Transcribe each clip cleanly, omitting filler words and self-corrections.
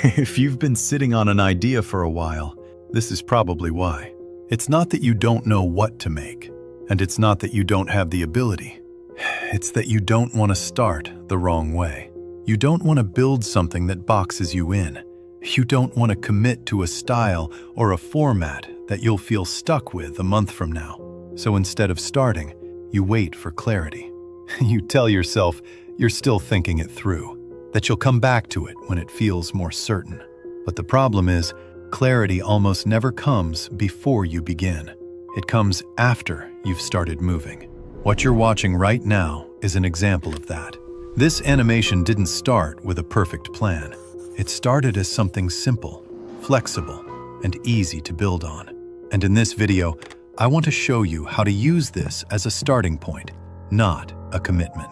If you've been sitting on an idea for a while, this is probably why. It's not that you don't know what to make, and it's not that you don't have the ability. It's that you don't want to start the wrong way. You don't want to build something that boxes you in. You don't want to commit to a style or a format that you'll feel stuck with a month from now. So instead of starting, you wait for clarity. You tell yourself you're still thinking it through, that you'll come back to it when it feels more certain. But the problem is, clarity almost never comes before you begin. It comes after you've started moving. What you're watching right now is an example of that. This animation didn't start with a perfect plan. It started as something simple, flexible, and easy to build on. And in this video, I want to show you how to use this as a starting point, not a commitment.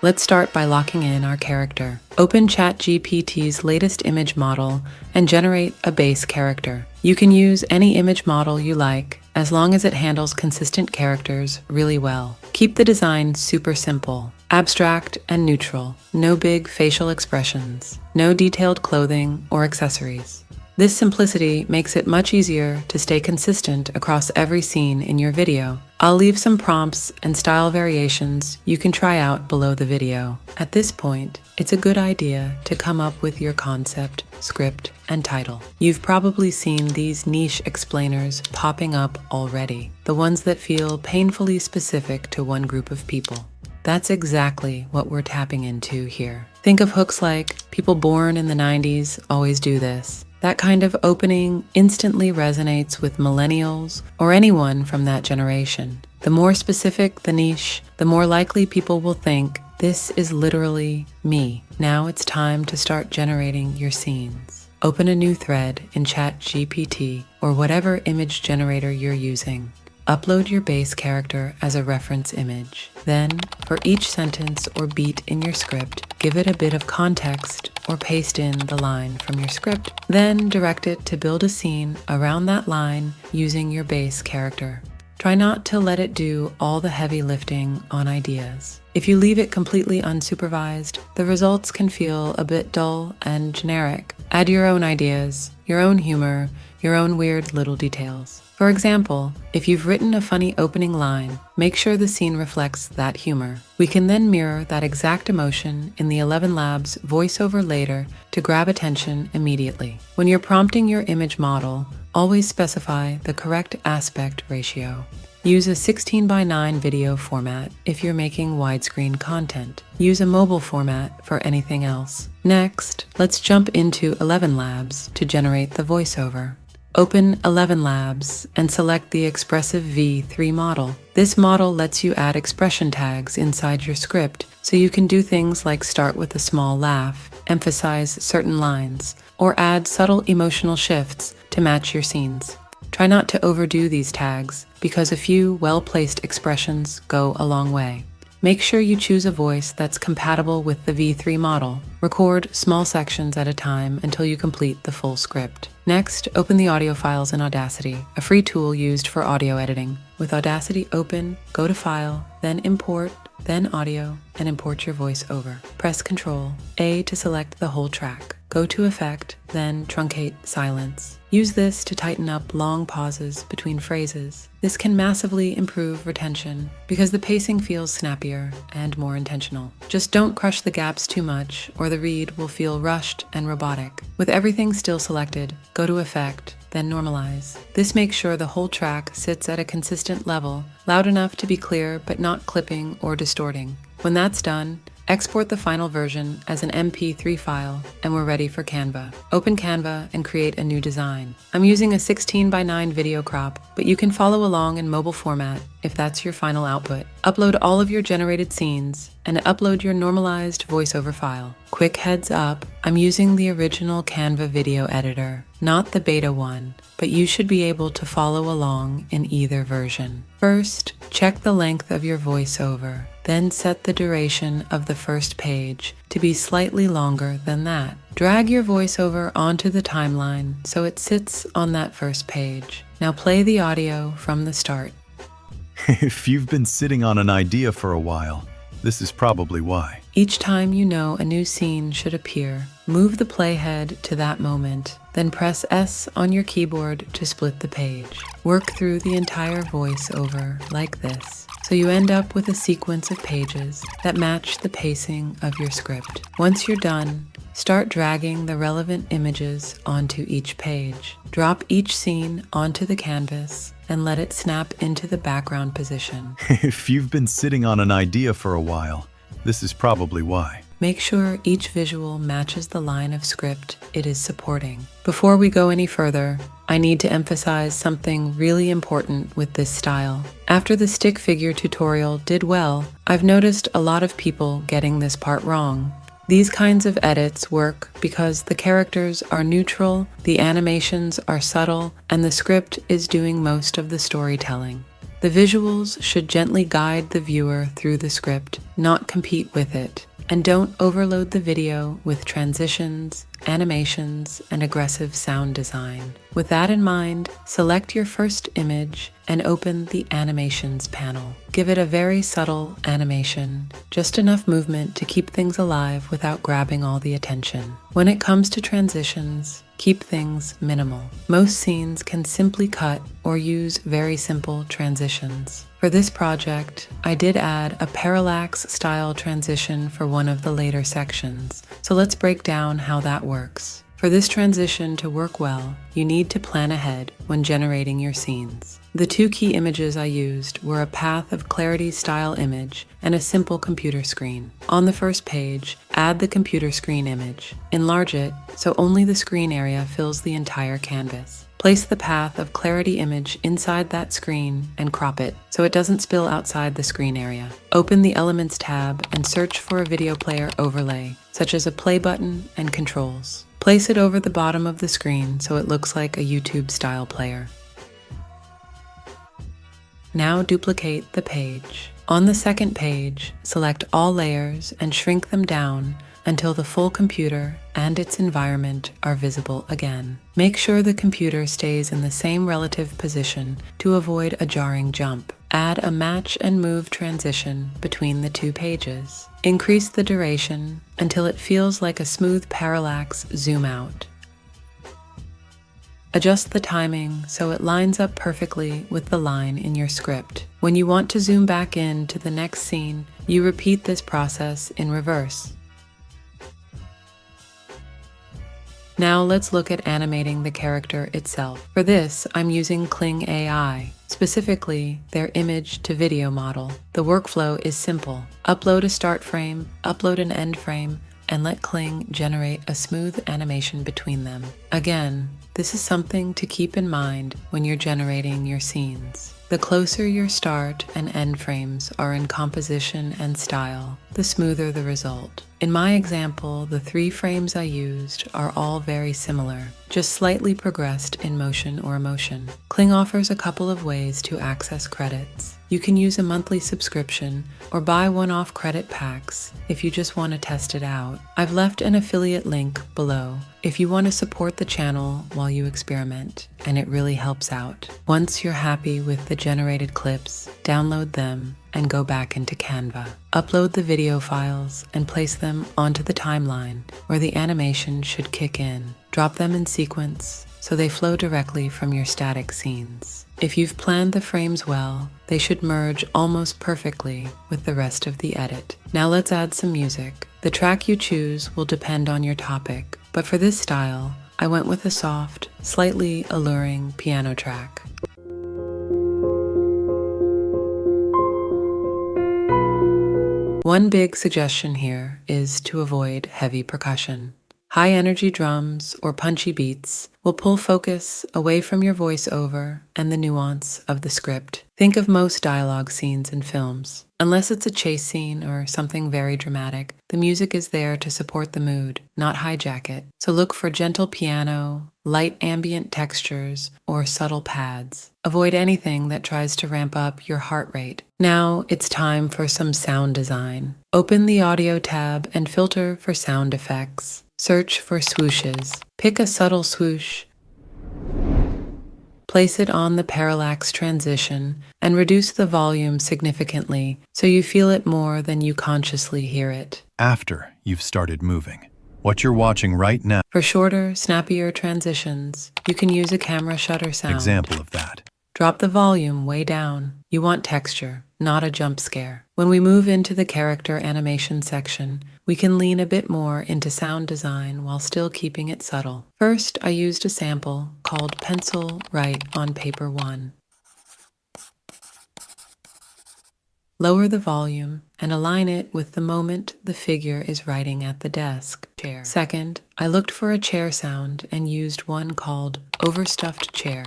Let's start by locking in our character. Open ChatGPT's latest image model and generate a base character. You can use any image model you like, as long as it handles consistent characters really well. Keep the design super simple, abstract and neutral, no big facial expressions, no detailed clothing or accessories. This simplicity makes it much easier to stay consistent across every scene in your video. I'll leave some prompts and style variations you can try out below the video. At this point, it's a good idea to come up with your concept, script, and title. You've probably seen these niche explainers popping up already, the ones that feel painfully specific to one group of people. That's exactly what we're tapping into here. Think of hooks like, people born in the 90s always do this. That kind of opening instantly resonates with millennials or anyone from that generation. The more specific the niche, the more likely people will think, this is literally me. Now it's time to start generating your scenes. Open a new thread in ChatGPT or whatever image generator you're using. Upload your base character as a reference image. Then, for each sentence or beat in your script, give it a bit of context or paste in the line from your script. Then direct it to build a scene around that line using your base character. Try not to let it do all the heavy lifting on ideas. If you leave it completely unsupervised, the results can feel a bit dull and generic. Add your own ideas, your own humor, your own weird little details. For example, if you've written a funny opening line, make sure the scene reflects that humor. We can then mirror that exact emotion in the ElevenLabs voiceover later to grab attention immediately. When you're prompting your image model, always specify the correct aspect ratio. Use a 16:9 video format if you're making widescreen content. Use a mobile format for anything else. Next, let's jump into ElevenLabs to generate the voiceover. Open ElevenLabs and select the expressive V3 model. This model lets you add expression tags inside your script, so you can do things like start with a small laugh, emphasize certain lines, or add subtle emotional shifts to match your scenes. Try not to overdo these tags, because a few well-placed expressions go a long way. Make sure you choose a voice that's compatible with the V3 model. Record small sections at a time until you complete the full script. Next, open the audio files in Audacity, a free tool used for audio editing. With Audacity open, go to File, then Import, then Audio, and import your voiceover. Press Ctrl-A to select the whole track. Go to Effect, then Truncate Silence. Use this to tighten up long pauses between phrases. This can massively improve retention because the pacing feels snappier and more intentional. Just don't crush the gaps too much or the read will feel rushed and robotic. With everything still selected, go to Effect, then Normalize. This makes sure the whole track sits at a consistent level, loud enough to be clear but not clipping or distorting. When that's done, export the final version as an MP3 file, and we're ready for Canva. Open Canva and create a new design. I'm using a 16:9 video crop, but you can follow along in mobile format if that's your final output. Upload all of your generated scenes and upload your normalized voiceover file. Quick heads up, I'm using the original Canva video editor, not the beta one, but you should be able to follow along in either version. First, check the length of your voiceover. Then set the duration of the first page to be slightly longer than that. Drag your voiceover onto the timeline so it sits on that first page. Now play the audio from the start. If you've been sitting on an idea for a while, this is probably why. Each time you know a new scene should appear, move the playhead to that moment, then press S on your keyboard to split the page. Work through the entire voiceover like this, so you end up with a sequence of pages that match the pacing of your script. Once you're done, start dragging the relevant images onto each page. Drop each scene onto the canvas and let it snap into the background position. If you've been sitting on an idea for a while, this is probably why. Make sure each visual matches the line of script it is supporting. Before we go any further, I need to emphasize something really important with this style. After the stick figure tutorial did well, I've noticed a lot of people getting this part wrong. These kinds of edits work because the characters are neutral, the animations are subtle, and the script is doing most of the storytelling. The visuals should gently guide the viewer through the script, not compete with it. And don't overload the video with transitions, animations, and aggressive sound design. With that in mind, select your first image and open the Animations panel. Give it a very subtle animation, just enough movement to keep things alive without grabbing all the attention. When it comes to transitions, keep things minimal. Most scenes can simply cut or use very simple transitions. For this project, I did add a parallax style transition for one of the later sections, so let's break down how that works. For this transition to work well, you need to plan ahead when generating your scenes. The two key images I used were a path of clarity style image and a simple computer screen. On the first page, add the computer screen image. Enlarge it so only the screen area fills the entire canvas. Place the path of clarity image inside that screen and crop it so it doesn't spill outside the screen area. Open the Elements tab and search for a video player overlay, such as a play button and controls. Place it over the bottom of the screen so it looks like a YouTube style player. Now duplicate the page. On the second page, select all layers and shrink them down until the full computer and its environment are visible again. Make sure the computer stays in the same relative position to avoid a jarring jump. Add a match and move transition between the two pages. Increase the duration until it feels like a smooth parallax zoom out. Adjust the timing so it lines up perfectly with the line in your script. When you want to zoom back in to the next scene, you repeat this process in reverse. Now let's look at animating the character itself. For this, I'm using Kling AI, specifically their image-to-video model. The workflow is simple. Upload a start frame, upload an end frame, and let Kling generate a smooth animation between them. Again, this is something to keep in mind when you're generating your scenes. The closer your start and end frames are in composition and style, the smoother the result. In my example, the 3 frames I used are all very similar, just slightly progressed in motion or emotion. Kling offers a couple of ways to access credits. You can use a monthly subscription or buy one-off credit packs if you just want to test it out. I've left an affiliate link below if you want to support the channel while you experiment, and it really helps out. Once you're happy with the generated clips, download them and go back into Canva. Upload the video files and place them onto the timeline where the animation should kick in. Drop them in sequence so they flow directly from your static scenes. If you've planned the frames well, they should merge almost perfectly with the rest of the edit. Now let's add some music. The track you choose will depend on your topic, but for this style, I went with a soft, slightly alluring piano track. One big suggestion here is to avoid heavy percussion. High-energy drums or punchy beats will pull focus away from your voiceover and the nuance of the script. Think of most dialogue scenes in films. Unless it's a chase scene or something very dramatic, the music is there to support the mood, not hijack it. So look for gentle piano, light ambient textures, or subtle pads. Avoid anything that tries to ramp up your heart rate. Now it's time for some sound design. Open the Audio tab and filter for sound effects. Search for swooshes. Pick a subtle swoosh. Place it on the Parallax Transition and reduce the volume significantly so you feel it more than you consciously hear it. After you've started moving, what you're watching right now, For shorter, snappier transitions, you can use a camera shutter sound. example of that. Drop the volume way down. You want texture, not a jump scare. When we move into the character animation section, we can lean a bit more into sound design while still keeping it subtle. First, I used a sample called Pencil Write on Paper 1. Lower the volume and align it with the moment the figure is writing at the desk. Chair. Second, I looked for a chair sound and used one called Overstuffed Chair.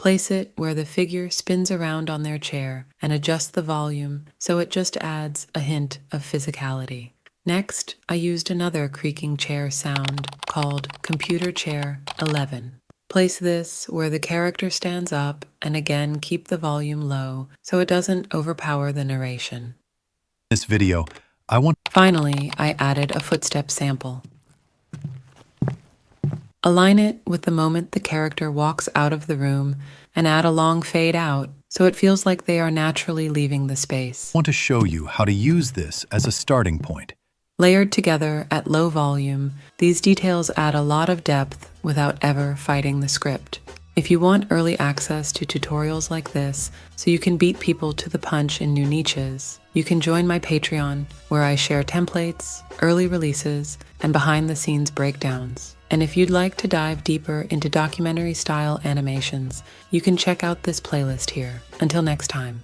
Place it where the figure spins around on their chair and adjust the volume so it just adds a hint of physicality. Next, I used another creaking chair sound called Computer Chair 11. Place this where the character stands up and again keep the volume low so it doesn't overpower the narration. In this video, Finally, I added a footstep sample. Align it with the moment the character walks out of the room and add a long fade out so it feels like they are naturally leaving the space. I want to show you how to use this as a starting point. Layered together at low volume, these details add a lot of depth without ever fighting the script. If you want early access to tutorials like this so you can beat people to the punch in new niches, you can join my Patreon where I share templates, early releases, and behind-the-scenes breakdowns. And if you'd like to dive deeper into documentary-style animations, you can check out this playlist here. Until next time.